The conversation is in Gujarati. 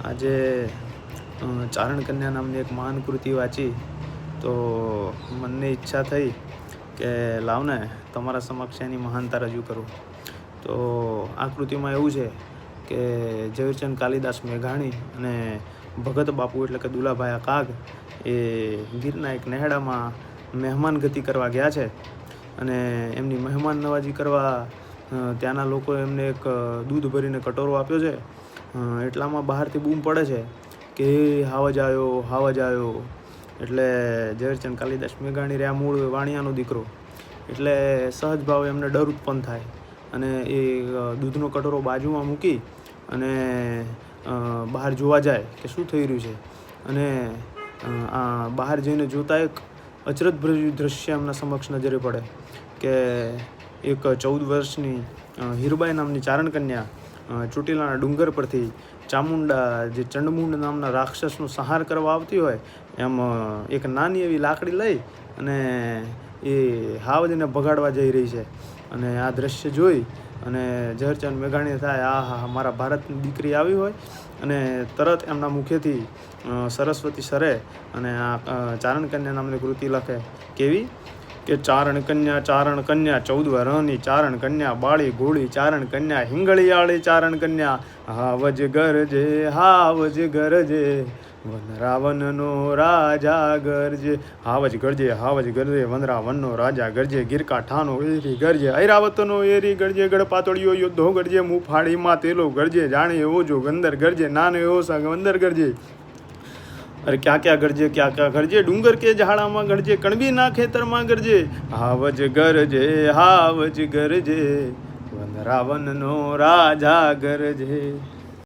આજે ચારણ કન્યા નામની એક મહાન કૃતિ વાંચી તો મનની ઈચ્છા થઈ કે લાવને તમારા સમક્ષ એની મહાનતા રજૂ કરું. તો આ કૃતિમાં એવું છે કે ઝવેરચંદ કાલિદાસ મેઘાણી અને ભગત બાપુ એટલે કે દુલાભાઈ કાગ એ ગીરના એક નેહડામાં મહેમાન ગતિ કરવા ગયા છે અને એમની મહેમાન નવાજી કરવા ત્યાંના લોકોએ એમને એક દૂધ ભરીને કટોરો આપ્યો છે. એટલામાં બહારથી બૂમ પડે છે કે હાવજ આવ્યો. એટલે ઝવેરચંદ કાલિદાસ મેઘાણી રહ્યા મૂળ વાણિયાનો દીકરો, એટલે સહજ ભાવે એમને ડર ઉત્પન્ન થાય અને એ દૂધનો કટોરો બાજુમાં મૂકી અને બહાર જોવા જાય કે શું થઈ રહ્યું છે. અને બહાર જઈને જોતા એક અચરજભર્યું દ્રશ્ય એમના સમક્ષ નજરે પડે કે એક 14 વર્ષની હીરબાઈ નામની ચારણ કન્યા ચોટીલાના ડુંગર પરથી ચામુંડા જે ચંડમુંડ નામના રાક્ષસનો સંહાર કરવા આવતી હોય એમ એક નાની એવી લાકડી લઈ અને એ હાવજને ભગાડવા જઈ રહી છે. અને આ દ્રશ્ય જોઈ અને ઝવેરચંદ મેઘાણી થાય હા મારા ભારતની દીકરી આવી હોય, અને તરત એમના મુખેથી સરસ્વતી સરે અને આ ચારણ કન્યા નામની કૃતિ લખે. કેવી કે ચારણ કન્યા 14 વર્ષની ચારણ કન્યા, બાળી ઘોડી ચારણ કન્યા, હિંગળિયાળી ચારણ કન્યા, હાવજ ગરજે વનરાવનનો રાજા ગરજે. હાવજ ગરજે વનરાવનનો રાજા ગરજે, ગીરકાંઠાનો એરી ગરજે, ઐરાવતનો એરી ગરજે, ગઢપાતળિયો યોદ્ધો ગરજે, મુફાળીમાં તેલો ગરજે, જાણે એવો જો ગંદર ગરજે, નાનો એવો સંગવંદર ગરજે. અરે ક્યાં ગરજે, ડુંગર કે ઝાડામાં ગરજે, કણબીના ખેતરમાં ગરજે. હાવજ ગરજે વનરાવનનો રાજા ગરજે.